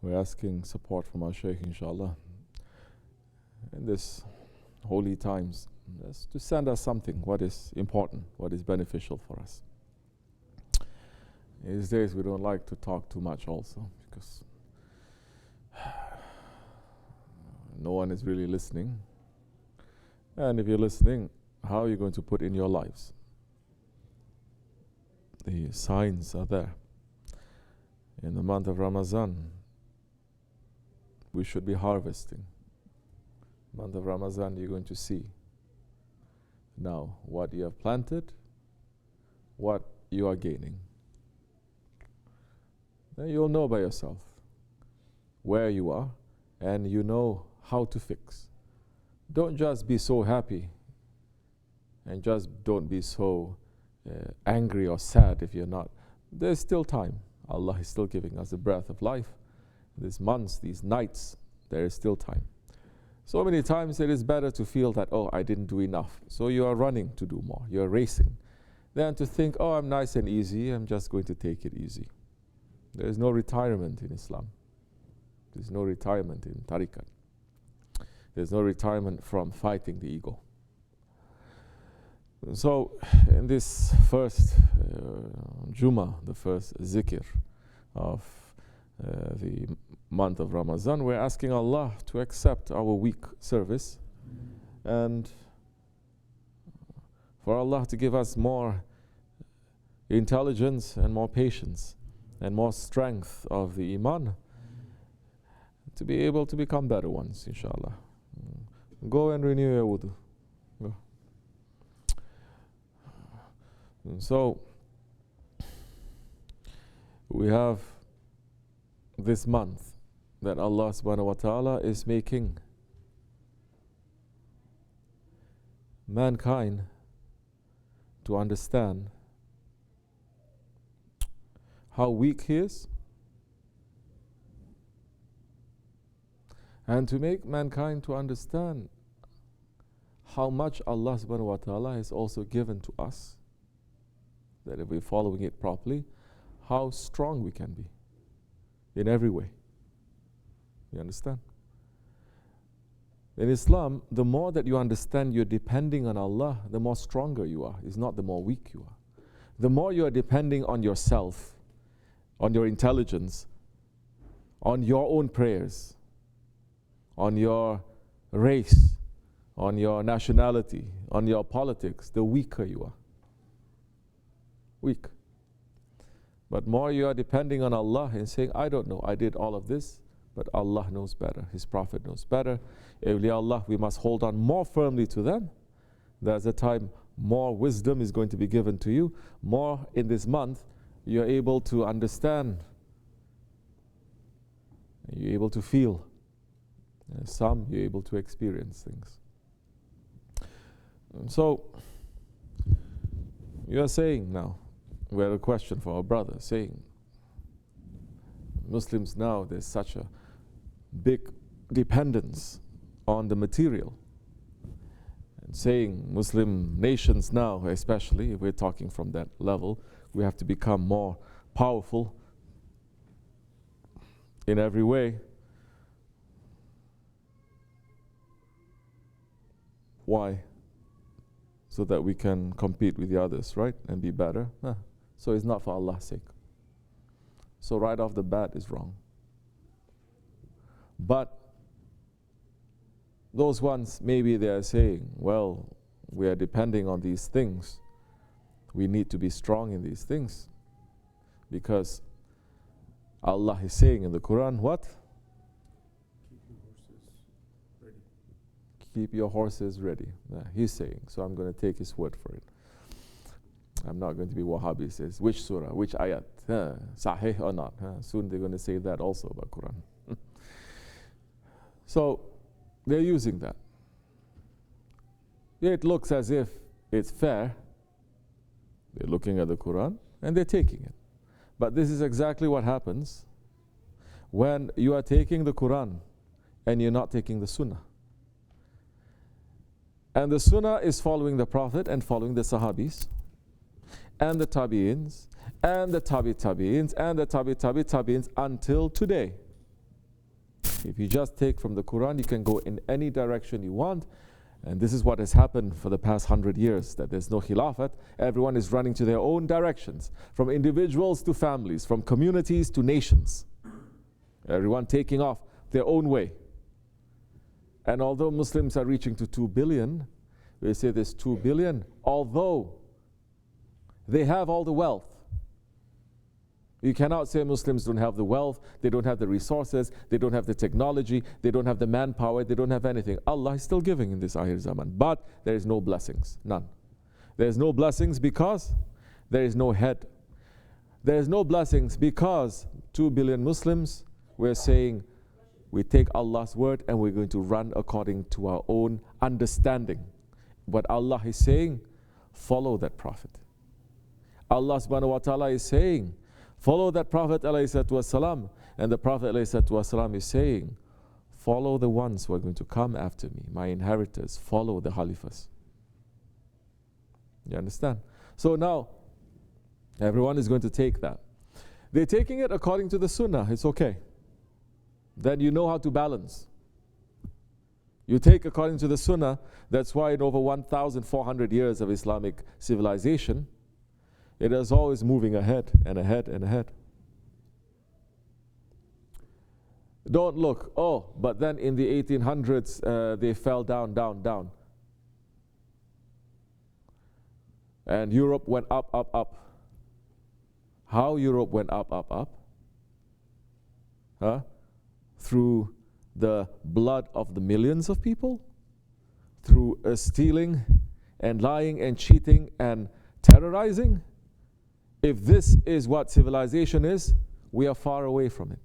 We're asking support from our Shaykh, inshallah, in this holy times, just to send us something, what is important, what is beneficial for us. These days we don't like to talk too much also, because no one is really listening. And if you're listening, how are you going to put in your lives? The signs are there. In the month of Ramazan, we should be harvesting. Month of Ramazan, you're going to see now what you have planted, what you are gaining. Then you'll know by yourself where you are, and you know how to fix. Don't just be so happy, and just don't be so angry or sad if you're not. There's still time. Allah is still giving us the breath of life. These months, these nights, there is still time. So many times it is better to feel that, oh, I didn't do enough. So you are running to do more. You're racing. Than to think, oh, I'm nice and easy. I'm just going to take it easy. There is no retirement in Islam. There's no retirement in tariqat. There's no retirement from fighting the ego. So in this first Jummah, the first zikr of the month of Ramazan, we're asking Allah to accept our weak service and for Allah to give us more intelligence and more patience and more strength of the iman to be able to become better ones, inshallah. Go and renew your wudu. Go. And so we have this month that Allah subhanahu wa ta'ala is making mankind to understand how weak he is, and to make mankind to understand how much Allah subhanahu wa ta'ala has also given to us, that if we're following it properly, how strong we can be in every way. You understand? In Islam, the more that you understand you're depending on Allah, the more stronger you are. It's not the more weak you are. The more you are depending on yourself, on your intelligence, on your own prayers, on your race, on your nationality, on your politics, the weaker you are. Weak. But more you are depending on Allah and saying, I don't know, I did all of this, but Allah knows better. His Prophet knows better. Awliya Allah, we must hold on more firmly to them. There's a time more wisdom is going to be given to you. More in this month, you're able to understand. You're able to feel. And some, you're able to experience things. And so, you are saying now, we have a question for our brother, saying, Muslims now, there's such a big dependence on the material. And saying Muslim nations now, especially, if we're talking from that level, we have to become more powerful in every way. Why? So that we can compete with the others, right? And be better. So it's not for Allah's sake. So right off the bat is wrong. But those ones, maybe they are saying, well, we are depending on these things. We need to be strong in these things. Because Allah is saying in the Quran, what? Keep your horses ready. He's saying, so I'm going to take his word for it. I'm not going to be Wahhabi says, which surah, which ayat, sahih or not. Soon they're going to say that also about Quran. So they're using that. It looks as if it's fair. They're looking at the Quran and they're taking it. But this is exactly what happens when you are taking the Quran and you're not taking the Sunnah. And the Sunnah is following the Prophet and following the Sahabis and the Tabi'ins and the Tabi'ins and the Tabi'ins until today. If you just take from the Quran, you can go in any direction you want. And this is what has happened for the past 100 years, that there's no khilafat. Everyone is running to their own directions, from individuals to families, from communities to nations. Everyone taking off their own way. And although Muslims are reaching to 2 billion, we say there's 2 billion, although they have all the wealth. You cannot say Muslims don't have the wealth, they don't have the resources, they don't have the technology, they don't have the manpower, they don't have anything. Allah is still giving in this Akhir Zaman, but there is no blessings, none. There is no blessings because there is no head. There is no blessings because 2 billion Muslims, we're saying we take Allah's word and we're going to run according to our own understanding. But Allah is saying, follow that Prophet. Allah subhanahu wa ta'ala is saying, follow that Prophet ﷺ, and the Prophet ﷺ is saying, follow the ones who are going to come after me, my inheritors, follow the Khalifas. You understand? So now, everyone is going to take that. They're taking it according to the Sunnah, it's okay. Then you know how to balance. You take according to the Sunnah, that's why in over 1,400 years of Islamic civilization, it is always moving ahead and ahead and ahead. Don't look, oh, but then in the 1800s they fell down, down, down. And Europe went up, up, up. How Europe went up, up, up? Huh? Through the blood of the millions of people? Through stealing and lying and cheating and terrorizing? If this is what civilization is, we are far away from it.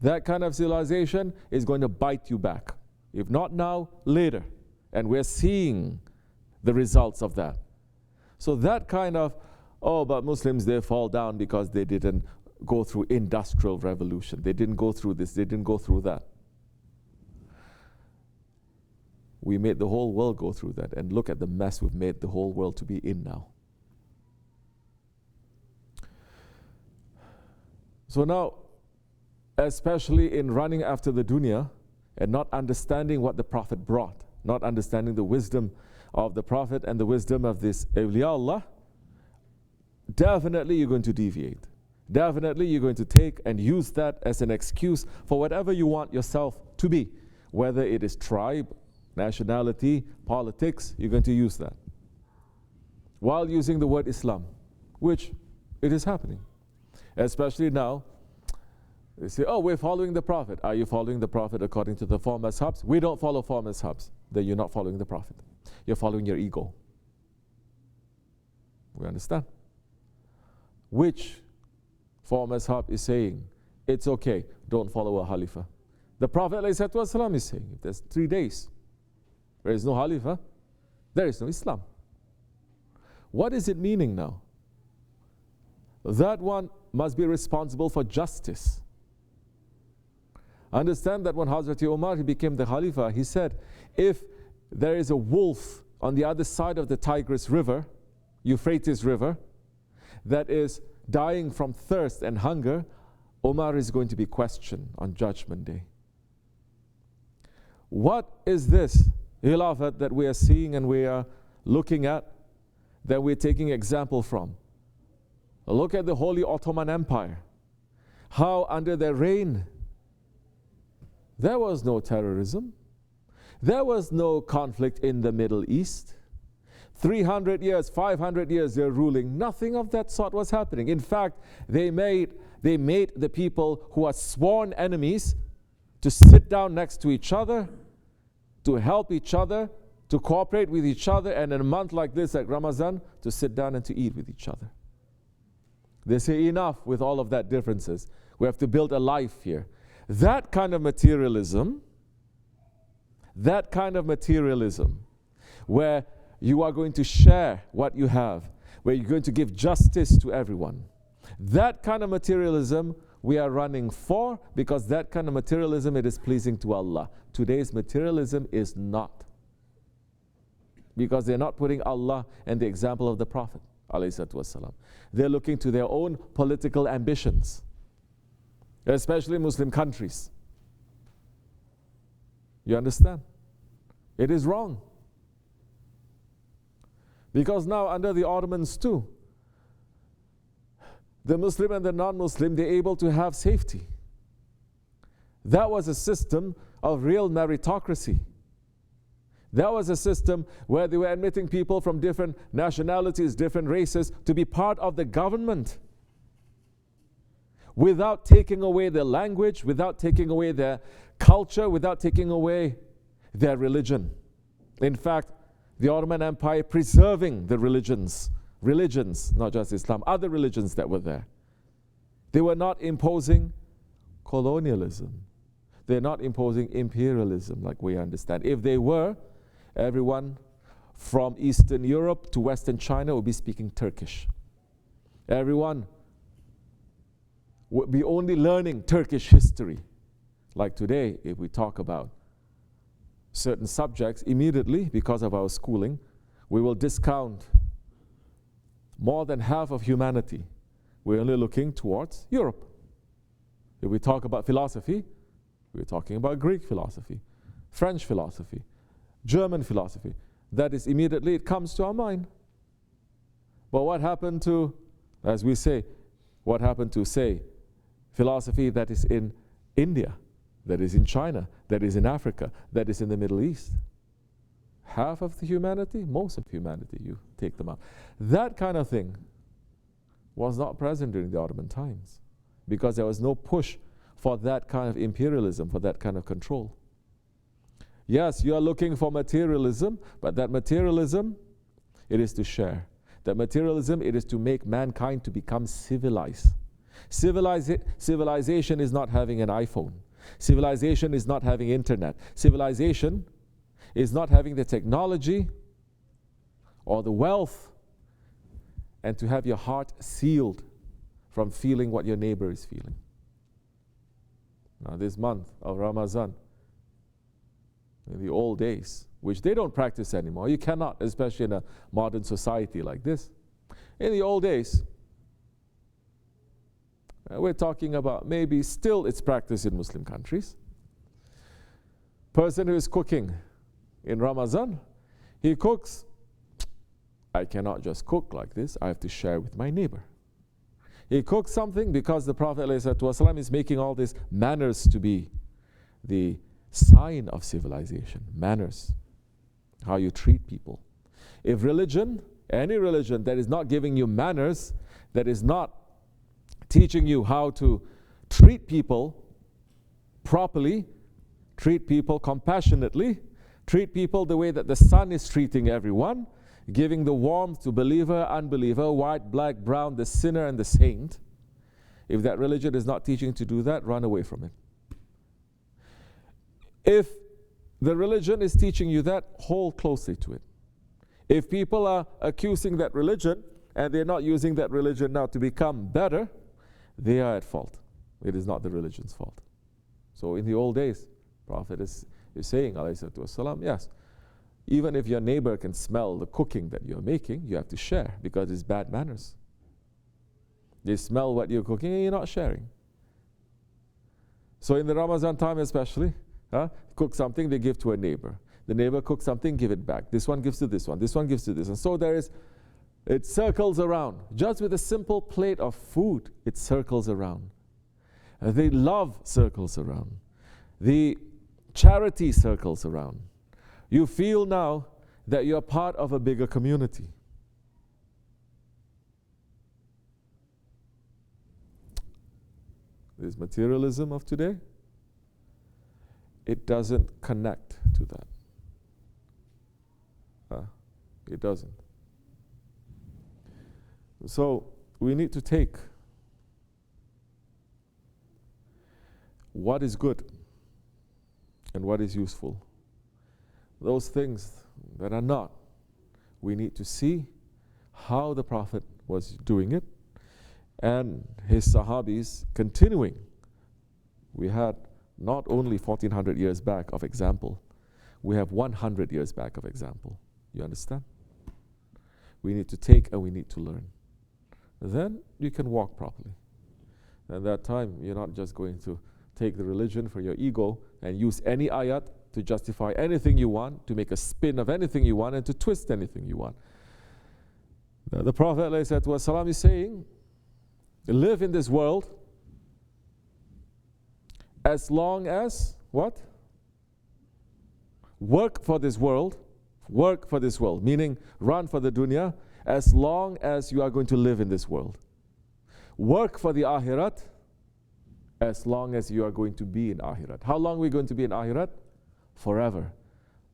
That kind of civilization is going to bite you back. If not now, later. And we're seeing the results of that. So that kind of, oh, but Muslims, they fall down because they didn't go through industrial revolution. They didn't go through this, they didn't go through that. We made the whole world go through that. And look at the mess we've made the whole world to be in now. So now, especially in running after the dunya and not understanding what the Prophet brought, not understanding the wisdom of the Prophet and the wisdom of this awliya Allah, definitely you're going to deviate. Definitely you're going to take and use that as an excuse for whatever you want yourself to be. Whether it is tribe, nationality, politics, you're going to use that. While using the word Islam, which it is happening. Especially now, they say, oh, we're following the Prophet. Are you following the Prophet according to the four mazhabs? We don't follow four mazhabs. Then you're not following the Prophet. You're following your ego. We understand? Which four mazhab is saying, it's okay, don't follow a Khalifa. The Prophet ﷺ is saying, if there's 3 days, there is no Khalifa, there is no Islam. What is it meaning now? That one must be responsible for justice. Understand that when Hazrat Umar became the Khalifa, he said, if there is a wolf on the other side of the Tigris River, Euphrates River, that is dying from thirst and hunger, Umar is going to be questioned on Judgment Day. What is this Khilafat that we are seeing and we are looking at, that we're taking example from? Look at the Holy Ottoman Empire. How under their reign, there was no terrorism. There was no conflict in the Middle East. 300 years, 500 years they're ruling. Nothing of that sort was happening. In fact, they made the people who are sworn enemies to sit down next to each other, to help each other, to cooperate with each other, and in a month like this, like Ramazan, to sit down and to eat with each other. They say enough with all of that differences. We have to build a life here. That kind of materialism, where you are going to share what you have, where you're going to give justice to everyone. That kind of materialism we are running for, because that kind of materialism, it is pleasing to Allah. Today's materialism is not. Because they're not putting Allah and the example of the Prophet. They're looking to their own political ambitions, especially Muslim countries. You understand? It is wrong. Because now under the Ottomans too, the Muslim and the non-Muslim, they're able to have safety. That was a system of real meritocracy. That was a system where they were admitting people from different nationalities, different races, to be part of the government without taking away their language, without taking away their culture, without taking away their religion. In fact, the Ottoman Empire preserving the religions, not just Islam, other religions that were there. They were not imposing colonialism. They're not imposing imperialism like we understand. If they were, everyone from Eastern Europe to Western China would be speaking Turkish. Everyone would be only learning Turkish history. Like today, if we talk about certain subjects, immediately, because of our schooling, we will discount more than half of humanity. We're only looking towards Europe. If we talk about philosophy, we're talking about Greek philosophy, French philosophy, German philosophy. That is immediately, it comes to our mind. But what happened to, as we say, what happened to, say, philosophy that is in India, that is in China, that is in Africa, that is in the Middle East? Half of the humanity, most of humanity, you take them out. That kind of thing was not present during the Ottoman times because there was no push for that kind of imperialism, for that kind of control. Yes, you are looking for materialism, but that materialism, it is to share. That materialism, it is to make mankind to become civilized. Civilization is not having an iPhone. Civilization is not having internet. Civilization is not having the technology or the wealth and to have your heart sealed from feeling what your neighbor is feeling. Now this month of Ramazan, in the old days, which they don't practice anymore, you cannot, especially in a modern society like this. In the old days, we're talking about maybe still it's practiced in Muslim countries. Person who is cooking in Ramazan, he cooks. I cannot just cook like this, I have to share with my neighbor. He cooks something because the Prophet ﷺ is making all these manners to be the sign of civilization. Manners, how you treat people. If religion, any religion that is not giving you manners, that is not teaching you how to treat people properly, treat people compassionately, treat people the way that the sun is treating everyone, giving the warmth to believer, unbeliever, white, black, brown, the sinner and the saint. If that religion is not teaching to do that, run away from it. If the religion is teaching you that, hold closely to it. If people are accusing that religion and they're not using that religion now to become better, they are at fault. It is not the religion's fault. So in the old days, Prophet is saying, alayhi wasallam, yes, even if your neighbor can smell the cooking that you're making, you have to share because it's bad manners. They smell what you're cooking and you're not sharing. So in the Ramazan time especially, cook something, they give to a neighbor. The neighbor cooks something, give it back. This one gives to this one. This one gives to this. And so it circles around. Just with a simple plate of food, it circles around. The love circles around. The charity circles around. You feel now that you're part of a bigger community. This materialism of today, it doesn't connect to that. It doesn't. So we need to take what is good and what is useful. Those things that are not, we need to see how the Prophet was doing it and his Sahabis continuing. We had not only 1400 years back of example, we have 100 years back of example. You understand? We need to take and we need to learn. Then you can walk properly. And that time, you're not just going to take the religion for your ego and use any ayat to justify anything you want, to make a spin of anything you want, and to twist anything you want. The Prophet ﷺ is saying, live in this world as long as, what? Work for this world, meaning run for the dunya, as long as you are going to live in this world. Work for the akhirat, as long as you are going to be in akhirat. How long are we going to be in akhirat? Forever.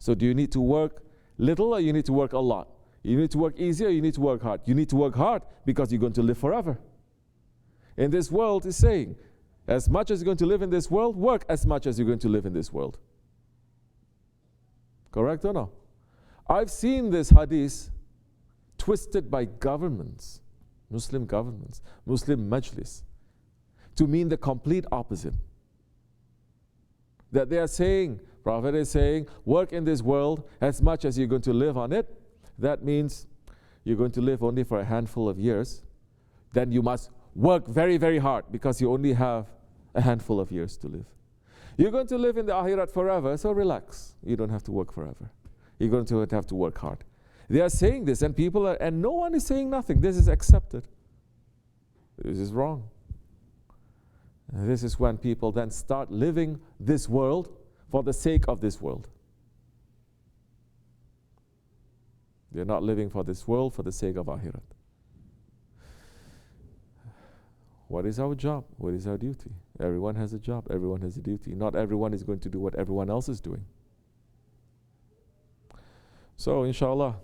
So do you need to work little or you need to work a lot? You need to work easy or you need to work hard? You need to work hard because you're going to live forever. In this world, it's saying, as much as you're going to live in this world, work as much as you're going to live in this world. Correct or no? I've seen this hadith twisted by governments, Muslim majlis, to mean the complete opposite. That they are saying, Prophet is saying, work in this world as much as you're going to live on it. That means you're going to live only for a handful of years. Then you must work very, very hard because you only have a handful of years to live. You're going to live in the akhirat forever, so relax. You don't have to work forever. You're going to have to work hard. They are saying this, and people are, and no one is saying nothing. This is accepted. This is wrong. And this is when people then start living this world for the sake of this world. They're not living for this world for the sake of akhirat. What is our job? What is our duty? Everyone has a job. Everyone has a duty. Not everyone is going to do what everyone else is doing. So, inshallah,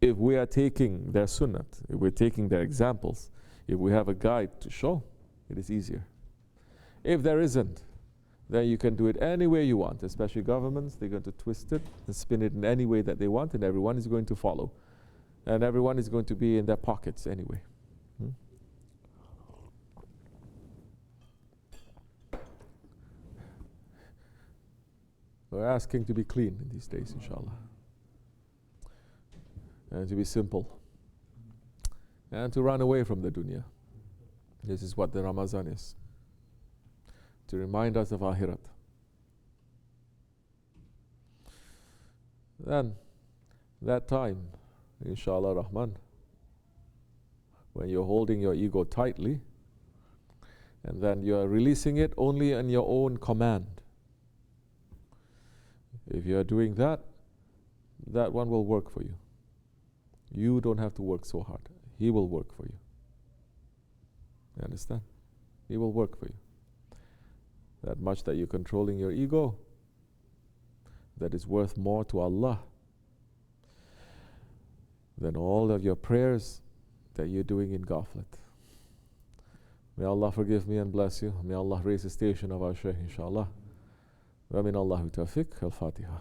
if we are taking their sunnah, if we're taking their examples, if we have a guide to show, it is easier. If there isn't, then you can do it any way you want, especially governments. They're going to twist it and spin it in any way that they want, and everyone is going to follow. And everyone is going to be in their pockets anyway. We're asking to be clean in these days, inshallah. And to be simple. And to run away from the dunya. This is what the Ramazan is. To remind us of akhirat. Then, that time, inshallah Rahman, when you're holding your ego tightly, and then you're releasing it only on your own command. If you are doing that, that one will work for you. You don't have to work so hard. He will work for you. You understand? He will work for you. That much that you're controlling your ego, that is worth more to Allah than all of your prayers that you're doing in ghaflat. May Allah forgive me and bless you. May Allah raise the station of our Shaykh, inshallah. Wa min Allahu tawfiq. Al-Fatiha.